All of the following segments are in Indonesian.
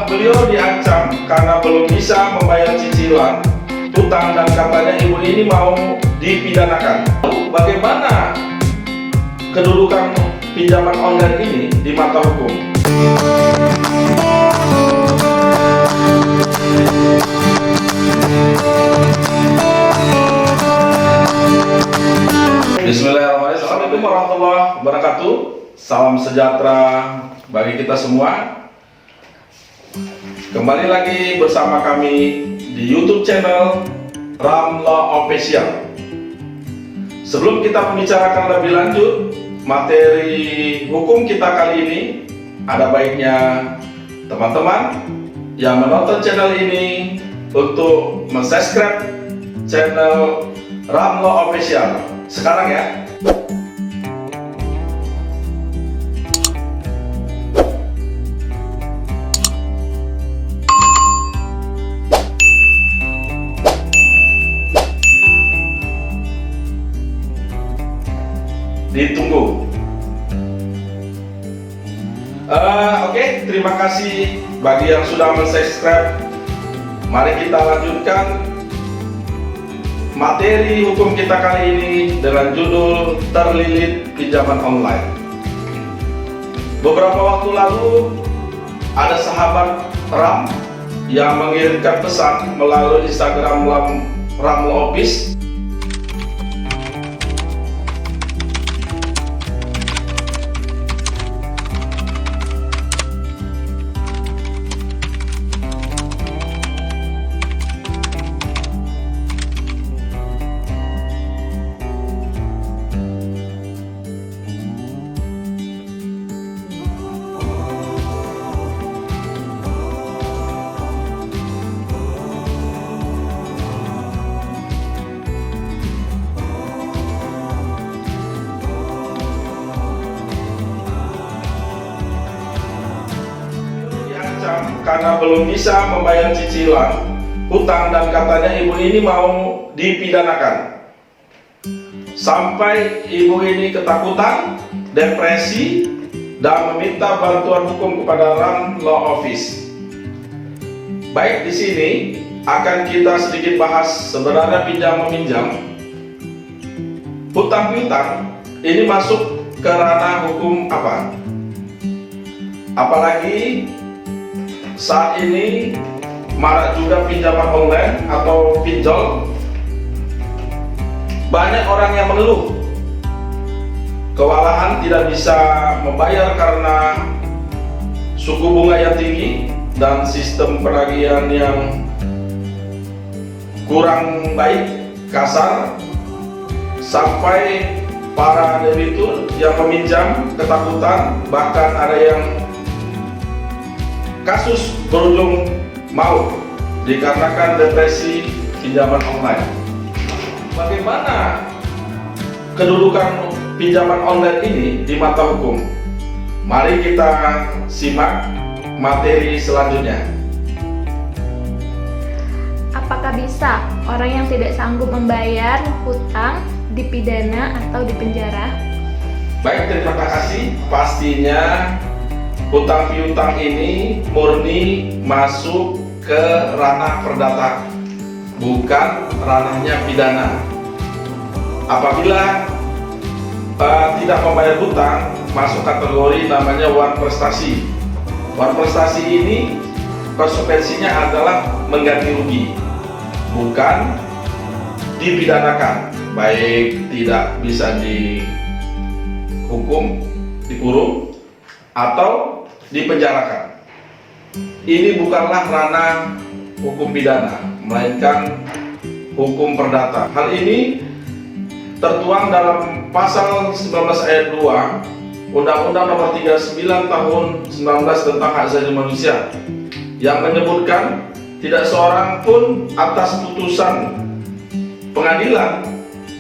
Beliau diancam karena belum bisa membayar cicilan utang dan katanya ibu ini mau dipidanakan. Bagaimana kedudukan pinjaman online ini di mata hukum? Bismillahirrahmanirrahim. Assalamualaikum warahmatullahi wabarakatuh. Salam sejahtera bagi kita semua. Kembali lagi bersama kami di YouTube channel Ram Law Official. Sebelum kita membicarakan lebih lanjut materi hukum kita kali ini, ada baiknya teman-teman yang menonton channel ini untuk subscribe channel Ram Law Official sekarang ya. Ditunggu. Oke, terima kasih bagi yang sudah subscribe. Mari kita lanjutkan materi hukum kita kali ini dengan judul terlilit pinjaman online. Beberapa waktu lalu ada sahabat Ram yang mengirimkan pesan melalui Instagram Ram Law Office. Karena belum bisa membayar cicilan hutang dan katanya ibu ini mau dipidanakan. Sampai ibu ini ketakutan, depresi, dan meminta bantuan hukum kepada Ram Law Office. Baik, di sini akan kita sedikit bahas sebenarnya pinjam meminjam, hutang piutang ini masuk ke ranah hukum apa? Apalagi saat ini marak juga pinjaman online atau pinjol. Banyak orang yang mengeluh kewalahan tidak bisa membayar karena suku bunga yang tinggi dan sistem penagihan yang kurang baik, kasar, sampai para debitur yang meminjam ketakutan, bahkan ada yang kasus berujung maut dikarenakan depresi pinjaman online. Bagaimana kedudukan pinjaman online ini di mata hukum? Mari kita simak materi selanjutnya. Apakah bisa orang yang tidak sanggup membayar hutang dipidana atau dipenjara? Baik, terima kasih. Pastinya hutang piutang ini murni masuk ke ranah perdata, bukan ranahnya pidana. Apabila tidak membayar hutang, masuk kategori namanya wan prestasi. Wan prestasi ini konsekuensinya adalah mengganti rugi, bukan dipidanakan. Baik tidak bisa dihukum, dikurung, atau dipenjarakan. Ini bukanlah ranah hukum pidana, melainkan hukum perdata. Hal ini tertuang dalam pasal 19 ayat 2 Undang-Undang Nomor 39 Tahun 19 tentang Hak Asasi Manusia yang menyebutkan tidak seorang pun atas putusan pengadilan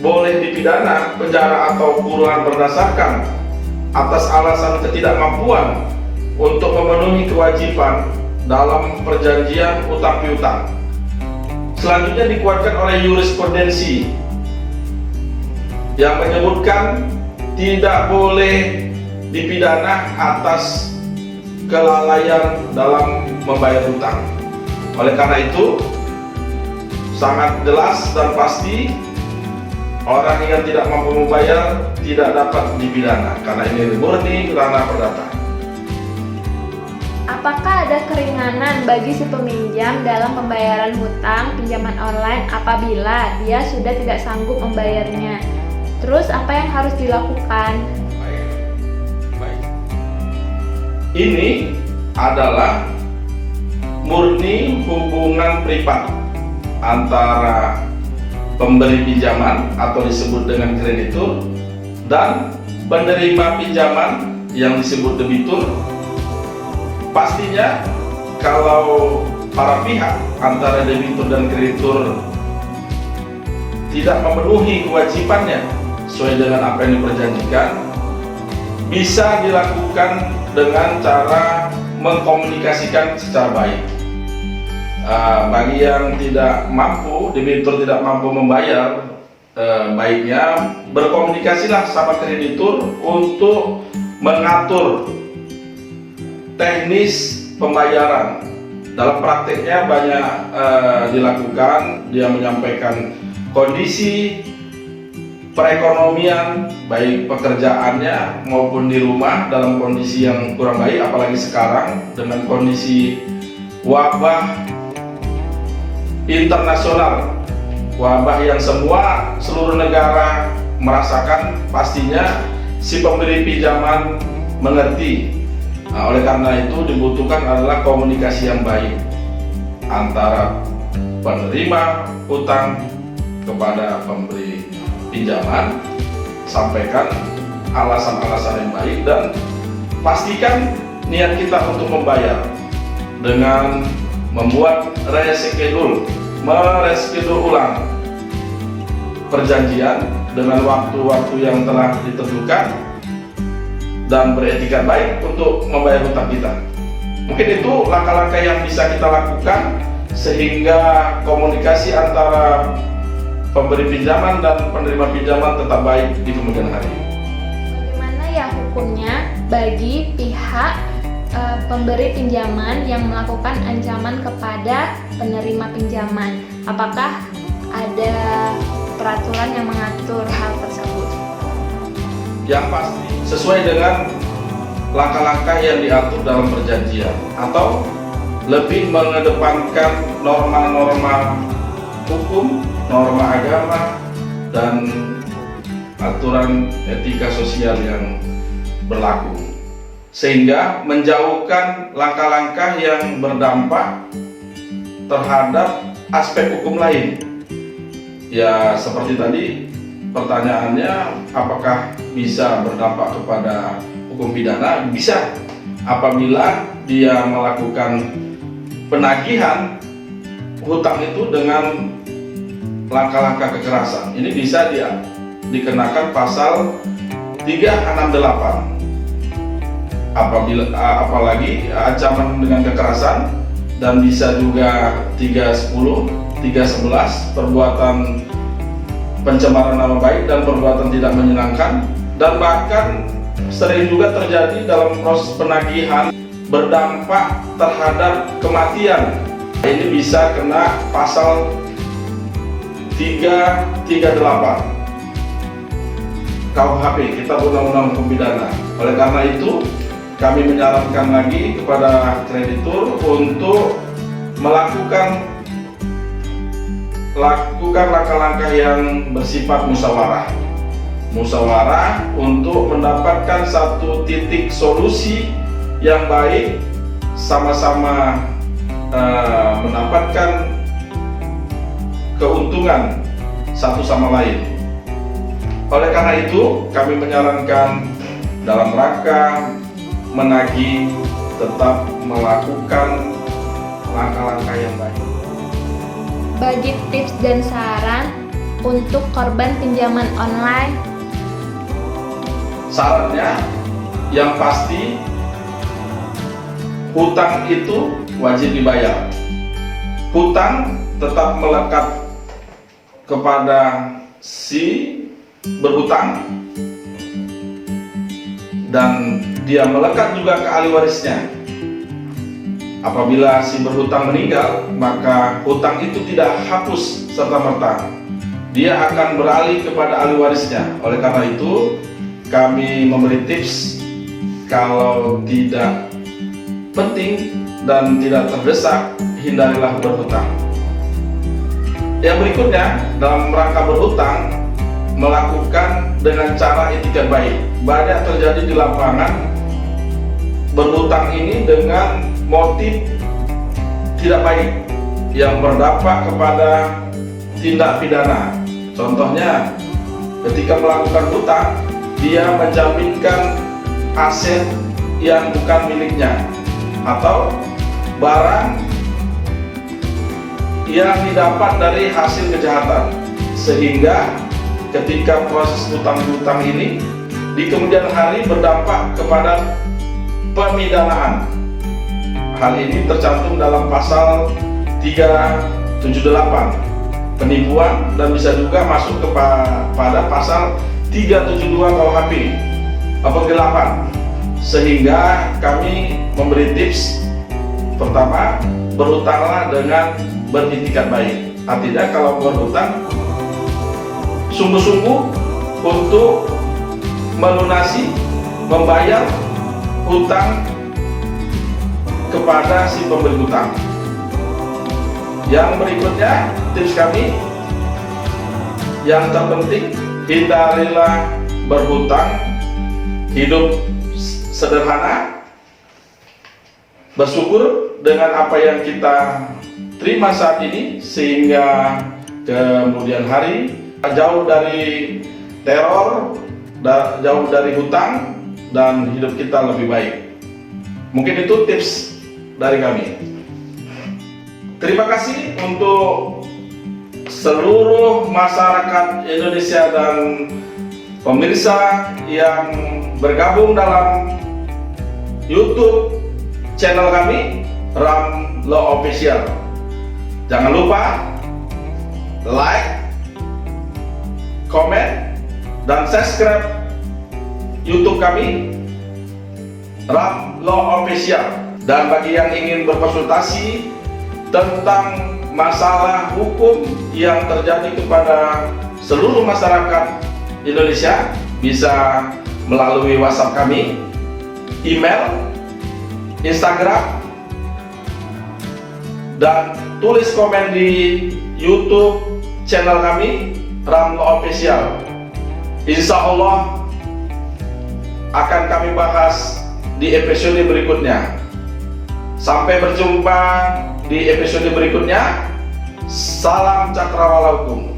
boleh dipidana, penjara atau kurungan berdasarkan atas alasan ketidakmampuan untuk memenuhi kewajiban dalam perjanjian utang piutang. Selanjutnya dikuatkan oleh jurisprudensi yang menyebutkan tidak boleh dipidana atas kelalaian dalam membayar hutang. Oleh karena itu, sangat jelas dan pasti orang yang tidak mampu membayar tidak dapat dipidana karena ini murni ranah perdata. Apakah ada keringanan bagi si peminjam dalam pembayaran hutang pinjaman online apabila dia sudah tidak sanggup membayarnya? Terus apa yang harus dilakukan? Baik. Ini adalah murni hubungan privat antara pemberi pinjaman atau disebut dengan kreditur dan penerima pinjaman yang disebut debitur. Pastinya kalau para pihak antara debitur dan kreditur tidak memenuhi kewajibannya sesuai dengan apa yang diperjanjikan, bisa dilakukan dengan cara mengkomunikasikan secara baik. Bagi yang tidak mampu, debitur tidak mampu membayar, baiknya berkomunikasilah sama kreditur untuk mengatur teknis pembayaran. Dalam prakteknya banyak dilakukan, dia menyampaikan kondisi perekonomian baik pekerjaannya maupun di rumah dalam kondisi yang kurang baik, apalagi sekarang dengan kondisi wabah internasional, wabah yang seluruh negara merasakan. Pastinya si pemberi pinjaman mengerti. Oleh karena itu dibutuhkan adalah komunikasi yang baik antara penerima hutang kepada pemberi pinjaman. Sampaikan alasan-alasan yang baik dan pastikan niat kita untuk membayar dengan membuat mereschedule ulang perjanjian dengan waktu-waktu yang telah ditentukan dan beretika baik untuk membayar hutang kita. Mungkin itu langkah-langkah yang bisa kita lakukan sehingga komunikasi antara pemberi pinjaman dan penerima pinjaman tetap baik di kemudian hari. Bagaimana ya hukumnya bagi pihak pemberi pinjaman yang melakukan ancaman kepada penerima pinjaman? Apakah ada peraturan yang mengatur hal tersebut? Yang pasti sesuai dengan langkah-langkah yang diatur dalam perjanjian atau lebih mengedepankan norma-norma hukum, norma agama, dan aturan etika sosial yang berlaku, sehingga menjauhkan langkah-langkah yang berdampak terhadap aspek hukum lain. Ya seperti tadi pertanyaannya, apakah bisa berdampak kepada hukum pidana? Bisa, apabila dia melakukan penagihan hutang itu dengan langkah-langkah kekerasan. Ini bisa dia dikenakan pasal 368. Apalagi ancaman dengan kekerasan, dan bisa juga 310, 311 perbuatan pencemaran nama baik dan perbuatan tidak menyenangkan, dan bahkan sering juga terjadi dalam proses penagihan berdampak terhadap kematian. Ini bisa kena pasal 338 KUHP, Kitab Undang-Undang Hukum Pidana. Oleh karena itu, kami menyarankan lagi kepada kreditur untuk melakukan langkah-langkah yang bersifat musyawarah untuk mendapatkan satu titik solusi yang baik, sama-sama mendapatkan keuntungan satu sama lain. Oleh karena itu, kami menyarankan dalam rangka menagih tetap melakukan langkah-langkah yang baik. Bagi tips dan saran untuk korban pinjaman online? Sarannya yang pasti, hutang itu wajib dibayar. Hutang tetap melekat kepada si berhutang dan dia melekat juga ke ahli warisnya. Apabila si berhutang meninggal, maka hutang itu tidak hapus serta-merta. Dia akan beralih kepada ahli warisnya. Oleh karena itu, kami memberi tips kalau tidak penting dan tidak terdesak, hindarilah berhutang. Yang berikutnya, dalam rangka berhutang, melakukan dengan cara etikat baik. Banyak terjadi di lapangan berhutang ini dengan motif tidak baik yang berdampak kepada tindak pidana. Contohnya, ketika melakukan hutang, dia menjaminkan aset yang bukan miliknya atau barang yang didapat dari hasil kejahatan, sehingga ketika proses hutang-hutang ini di kemudian hari berdampak kepada pemidanaan. Hal ini tercantum dalam pasal 378 penipuan dan bisa juga masuk kepada pasal 372 KUHP penggelapan. Sehingga kami memberi tips, pertama, berhutanglah dengan beritikat baik. Artinya kalau berhutang, sungguh-sungguh untuk melunasi, membayar hutang kepada si pemberi hutang. Yang berikutnya, tips kami yang terpenting, hindarilah berhutang, hidup sederhana, bersyukur dengan apa yang kita terima saat ini, sehingga kemudian hari jauh dari teror, jauh dari hutang, dan hidup kita lebih baik. Mungkin itu tips dari kami. Terima kasih untuk seluruh masyarakat Indonesia dan pemirsa yang bergabung dalam YouTube channel kami, Ram Law Official. Jangan lupa like, komen, dan subscribe YouTube kami, Ram Law Official. Dan bagi yang ingin berkonsultasi tentang masalah hukum yang terjadi kepada seluruh masyarakat Indonesia, bisa melalui WhatsApp kami, email, Instagram, dan tulis komen di YouTube channel kami, Ram Law Official. Insya Allah akan kami bahas di episode berikutnya. Sampai berjumpa di episode berikutnya. Salam cakrawala hukum.